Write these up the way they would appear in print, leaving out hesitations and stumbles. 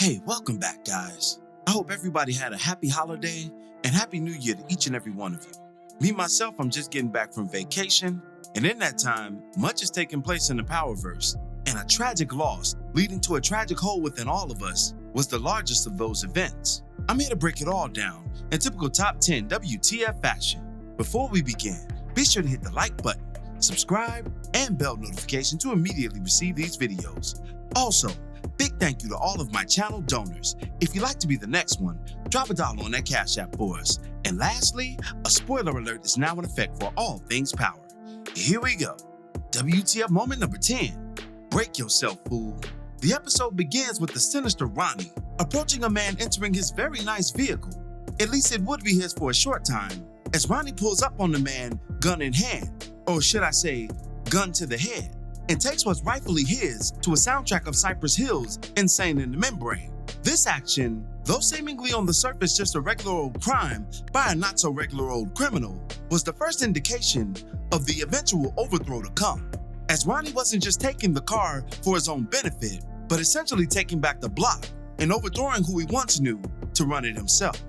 Hey, welcome back, guys. I hope everybody had a happy holiday and happy new year to each and every one of you. Me, myself, I'm just getting back from vacation, and in that time, much has taken place in the Powerverse, and a tragic loss leading to a tragic hole within all of us was the largest of those events. I'm here to break it all down in typical top 10 WTF fashion. Before we begin, be sure to hit the like button, subscribe, and bell notification to immediately receive these videos. Also, big thank you to all of my channel donors. If you'd like to be the next one, drop $1 on that Cash App for us. And lastly, a spoiler alert is now in effect for all things power. Here we go. WTF moment number 10. Break yourself, fool. The episode begins with the sinister Ronnie approaching a man entering his very nice vehicle. At least it would be his for a short time, as Ronnie pulls up on the man, gun in hand, or should I say, gun to the head, and takes what's rightfully his to a soundtrack of Cypress Hill's Insane in the Membrane. This action, though seemingly on the surface just a regular old crime by a not-so-regular old criminal, was the first indication of the eventual overthrow to come, as Ronnie wasn't just taking the car for his own benefit, but essentially taking back the block and overthrowing who he once knew to run it himself.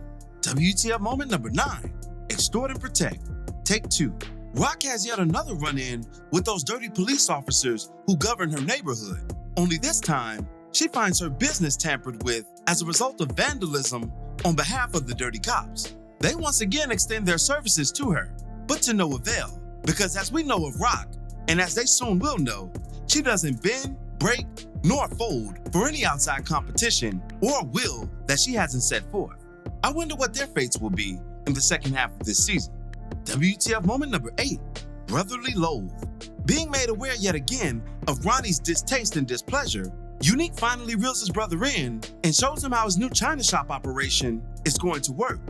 WTF moment number 9. Extort and protect. Take 2. Rock has yet another run-in with those dirty police officers who govern her neighborhood. Only this time, she finds her business tampered with as a result of vandalism on behalf of the dirty cops. They once again extend their services to her, but to no avail, because as we know of Rock, and as they soon will know, she doesn't bend, break, nor fold for any outside competition or will that she hasn't set forth. I wonder what their fates will be in the second half of this season. WTF moment number 8. Brotherly loathe. Being made aware yet again of Ronnie's distaste and displeasure, Unique finally reels his brother in and shows him how his new China shop operation is going to work.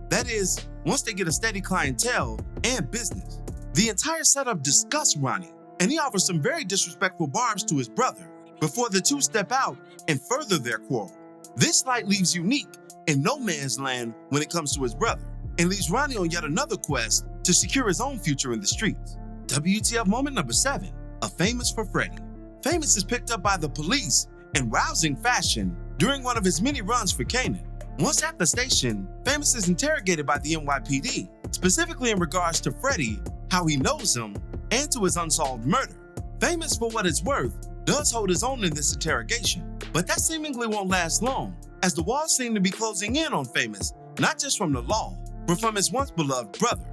That is, once they get a steady clientele and business. The entire setup disgusts Ronnie, and he offers some very disrespectful barbs to his brother before the two step out and further their quarrel. This slight leaves Unique in no man's land when it comes to his brother, and leaves Ronnie on yet another quest to secure his own future in the streets. WTF moment number 7. A Famous for Freddy. Famous is picked up by the police in rousing fashion during one of his many runs for Kanan. Once at the station, Famous is interrogated by the NYPD, specifically in regards to Freddy, how he knows him, and to his unsolved murder. Famous, for what it's worth, does hold his own in this interrogation, but that seemingly won't last long, as the walls seem to be closing in on Famous, not just from the law, but from his once beloved brother.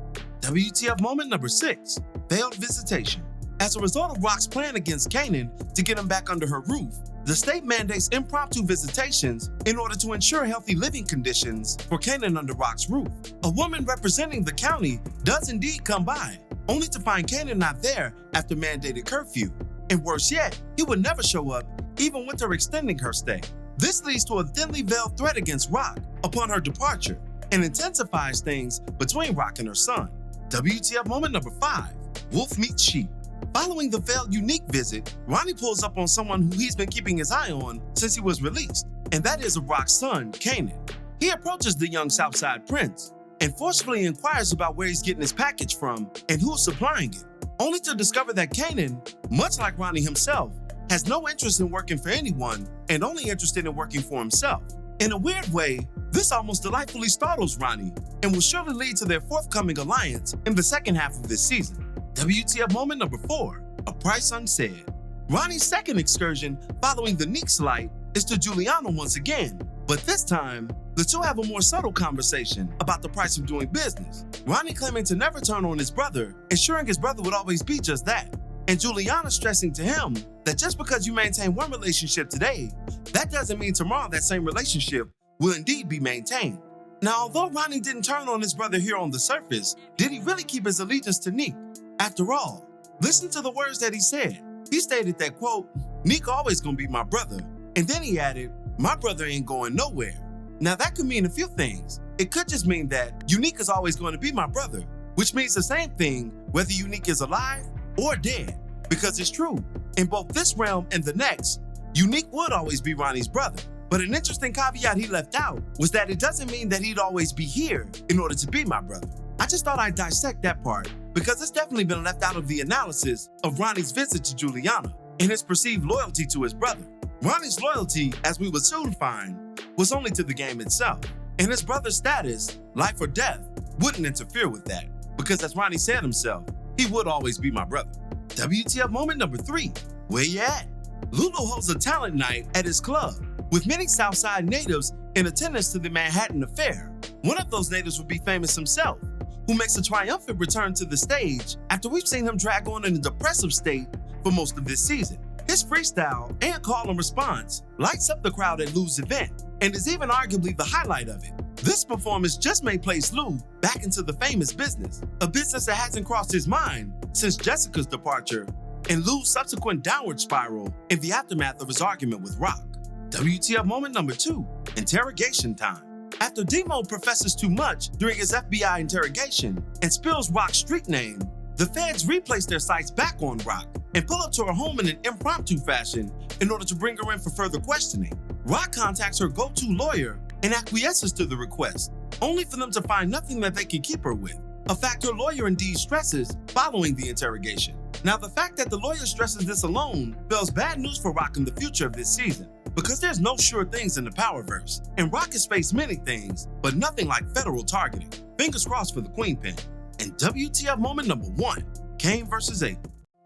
WTF moment number 6. Failed visitation. As a result of Rock's plan against Kanan to get him back under her roof, the state mandates impromptu visitations in order to ensure healthy living conditions for Kanan under Rock's roof. A woman representing the county does indeed come by, only to find Kanan not there after mandated curfew. And worse yet, he would never show up, even with her extending her stay. This leads to a thinly veiled threat against Rock upon her departure, and intensifies things between Rock and her son. WTF moment number 5. Wolf meets sheep. Following the failed Unique visit, Ronnie pulls up on someone who he's been keeping his eye on since he was released, and that is Rock's son, Kanan. He approaches the young Southside Prince and forcefully inquires about where he's getting his package from and who's supplying it, only to discover that Kanan, much like Ronnie himself, has no interest in working for anyone and only interested in working for himself. In a weird way, this almost delightfully startles Ronnie and will surely lead to their forthcoming alliance in the second half of this season. WTF moment number 4. A price unsaid. Ronnie's second excursion following the Neek slight is to Juliana once again, but this time, the two have a more subtle conversation about the price of doing business. Ronnie claiming to never turn on his brother, ensuring his brother would always be just that, and Juliana stressing to him that just because you maintain one relationship today, that doesn't mean tomorrow that same relationship will indeed be maintained. Now, although Ronnie didn't turn on his brother here on the surface, did he really keep his allegiance to Neek? After all, listen to the words that he said. He stated that, quote, "Neek always gonna be my brother," and then he added, "My brother ain't going nowhere." Now that could mean a few things. It could just mean that Unique is always going to be my brother, which means the same thing whether Unique is alive or dead, because it's true. In both this realm and the next, Unique would always be Ronnie's brother. But an interesting caveat he left out was that it doesn't mean that he'd always be here in order to be my brother. I just thought I'd dissect that part because it's definitely been left out of the analysis of Ronnie's visit to Juliana and his perceived loyalty to his brother. Ronnie's loyalty, as we would soon find, was only to the game itself, and his brother's status, life or death, wouldn't interfere with that, because as Ronnie said himself, he would always be my brother. WTF moment number 3, where you at? Lulu holds a talent night at his club, with many Southside natives in attendance to the Manhattan affair. One of those natives would be Famous himself, who makes a triumphant return to the stage after we've seen him drag on in a depressive state for most of this season. His freestyle and call and response lights up the crowd at Lou's event and is even arguably the highlight of it. This performance just may place Lou back into the Famous business, a business that hasn't crossed his mind since Jessica's departure and Lou's subsequent downward spiral in the aftermath of his argument with Rock. WTF moment number 2, Interrogation Time. After Demo professes too much during his FBI interrogation and spills Rock's street name, the feds replace their sights back on Rock and pull up to her home in an impromptu fashion in order to bring her in for further questioning. Rock contacts her go-to lawyer and acquiesces to the request, only for them to find nothing that they can keep her with, a fact her lawyer indeed stresses following the interrogation. Now, the fact that the lawyer stresses this alone spells bad news for Rock in the future of this season, because there's no sure things in the Powerverse, and Rock has faced many things, but nothing like federal targeting. Fingers crossed for the Queen Pin. And WTF moment number 1, Kane vs. Abel.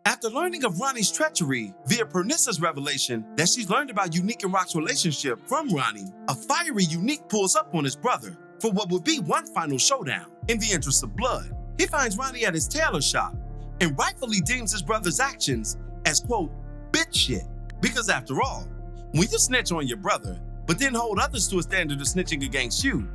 After learning of Ronnie's treachery via Pernissa's revelation that she's learned about Unique and Rock's relationship from Ronnie, a fiery Unique pulls up on his brother for what would be one final showdown in the interest of blood. He finds Ronnie at his tailor shop and rightfully deems his brother's actions as, quote, bitch shit. Because after all, when you snitch on your brother, but then hold others to a standard of snitching against you,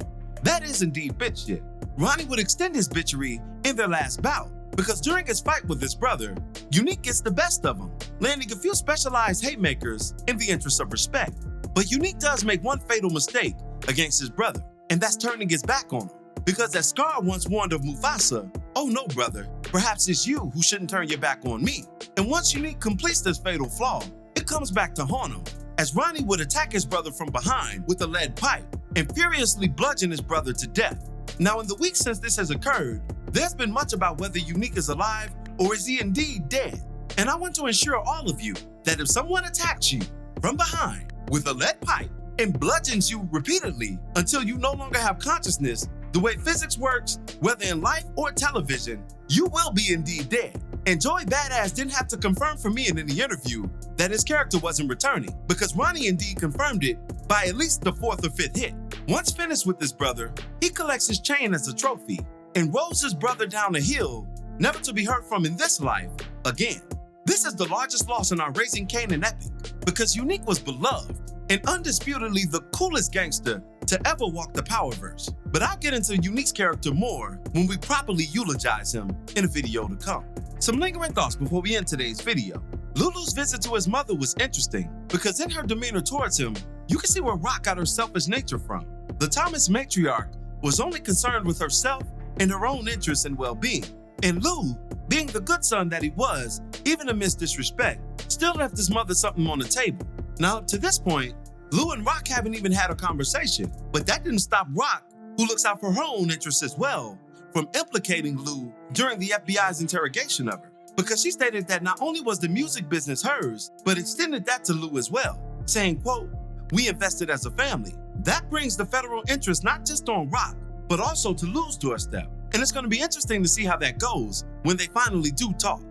that is indeed bitch shit. Ronnie would extend his bitchery in their last bout, because during his fight with his brother, Unique gets the best of him, landing a few specialized haymakers in the interest of respect. But Unique does make one fatal mistake against his brother, and that's turning his back on him. Because as Scar once warned of Mufasa, oh no brother, perhaps it's you who shouldn't turn your back on me. And once Unique completes this fatal flaw, it comes back to haunt him, as Ronnie would attack his brother from behind with a lead pipe and furiously bludgeon his brother to death. Now, in the weeks since this has occurred, there's been much about whether Unique is alive or is he indeed dead. And I want to assure all of you that if someone attacks you from behind with a lead pipe and bludgeons you repeatedly until you no longer have consciousness, the way physics works, whether in life or television, you will be indeed dead. And Joey Badass didn't have to confirm for me in any interview that his character wasn't returning, because Ronnie indeed confirmed it by at least the 4th or 5th hit. Once finished with his brother, he collects his chain as a trophy and rolls his brother down a hill, never to be heard from in this life again. This is the largest loss in our Raising Kanan epic, because Unique was beloved and undisputedly the coolest gangster to ever walk the Powerverse. But I'll get into Unique's character more when we properly eulogize him in a video to come. Some lingering thoughts before we end today's video. Lulu's visit to his mother was interesting because in her demeanor towards him, you can see where Rock got her selfish nature from. The Thomas matriarch was only concerned with herself and her own interests and well-being. And Lou, being the good son that he was, even amidst disrespect, still left his mother something on the table. Now, up to this point, Lou and Rock haven't even had a conversation, but that didn't stop Rock, who looks out for her own interests as well, from implicating Lou during the FBI's interrogation of her, because she stated that not only was the music business hers, but extended that to Lou as well, saying, quote, we invested as a family. That brings the federal interest not just on Rock, but also to Lou's doorstep. And it's going to be interesting to see how that goes when they finally do talk.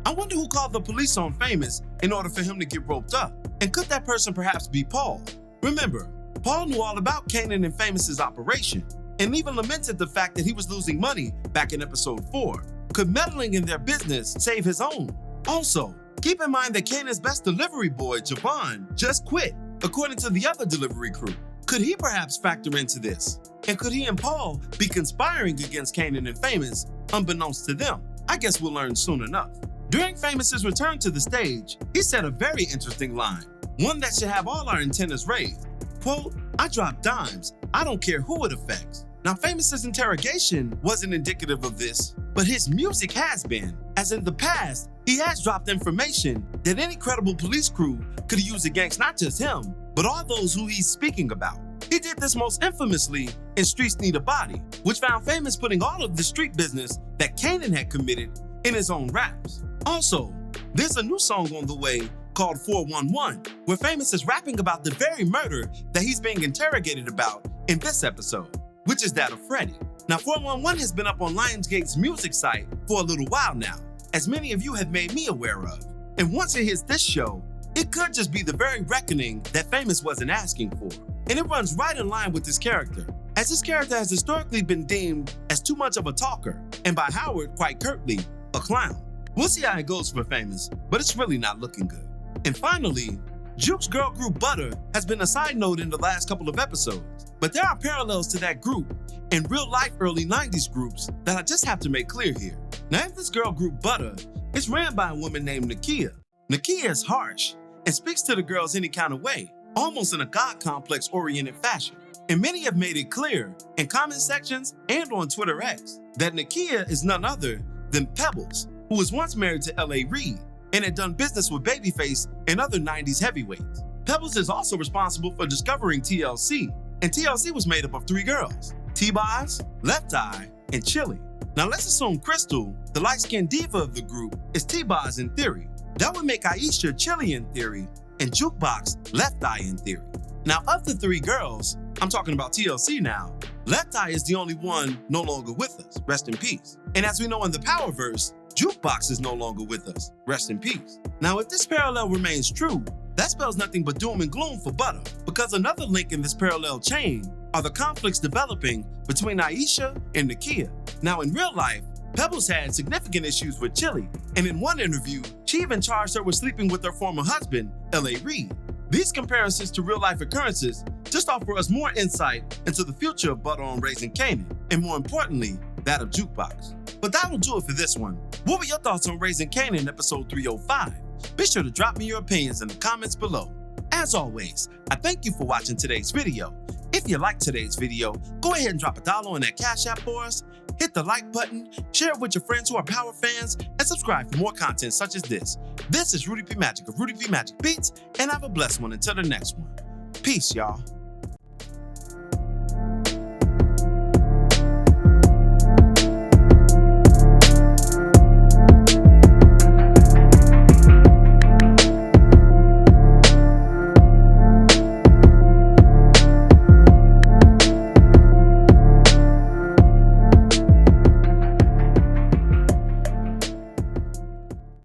I wonder who called the police on Famous in order for him to get roped up. And could that person perhaps be Paul? Remember, Paul knew all about Kanan and Famous's operation, and even lamented the fact that he was losing money back in episode 4. Could meddling in their business save his own? Also, keep in mind that Kanan's best delivery boy, Javon, just quit, according to the other delivery crew. Could he perhaps factor into this? And could he and Paul be conspiring against Kanan and Famous, unbeknownst to them? I guess we'll learn soon enough. During Famous's return to the stage, he said a very interesting line, one that should have all our antennas raised. Quote, I drop dimes, I don't care who it affects. Now, Famous's interrogation wasn't indicative of this, but his music has been, as in the past, he has dropped information that any credible police crew could use against not just him, but all those who he's speaking about. He did this most infamously in Streets Need a Body, which found Famous putting all of the street business that Kanan had committed in his own raps. Also, there's a new song on the way called 411, where Famous is rapping about the very murder that he's being interrogated about in this episode, which is that of Freddie. Now, 411 has been up on Lionsgate's music site for a little while now, as many of you have made me aware of. And once it hits this show, it could just be the very reckoning that Famous wasn't asking for. And it runs right in line with his character, as his character has historically been deemed as too much of a talker, and by Howard, quite curtly, a clown. We'll see how it goes for Famous, but it's really not looking good. And finally, Juke's girl group Butter has been a side note in the last couple of episodes, but there are parallels to that group in real-life early 90s groups that I just have to make clear here. Now, if this girl group Butter is ran by a woman named Nakia, Nakia is harsh and speaks to the girls any kind of way, almost in a God complex-oriented fashion. And many have made it clear in comment sections and on Twitter X that Nakia is none other than Pebbles, who was once married to L.A. Reid and had done business with Babyface and other 90s heavyweights. Pebbles is also responsible for discovering TLC, and TLC was made up of 3 girls, T-Boz, Left Eye, and Chili. Now let's assume Crystal, the light-skinned diva of the group, is T-Boz in theory. That would make Aisha Chili in theory, and Jukebox Left Eye in theory. Now, of the 3 girls, I'm talking about TLC now, Left Eye is the only one no longer with us, rest in peace. And as we know in the Powerverse, Jukebox is no longer with us, rest in peace. Now, if this parallel remains true, that spells nothing but doom and gloom for Butter, because another link in this parallel chain are the conflicts developing between Aisha and Nakia. Now, in real life, Pebbles had significant issues with Chili, and in one interview, she even charged her with sleeping with her former husband, L.A. Reid. These comparisons to real-life occurrences just offer us more insight into the future of Butter on Raising Kanan, and more importantly, that of Jukebox. But that'll do it for this one. What were your thoughts on Raising Kanan episode 305? Be sure to drop me your opinions in the comments below. As always, I thank you for watching today's video. If you liked today's video, go ahead and drop $1 in that Cash App for us, hit the like button, share it with your friends who are Power fans, and subscribe for more content such as this. This is Rudy P. Magic of Rudy P. Magic Beats, and have a blessed one until the next one. Peace, y'all.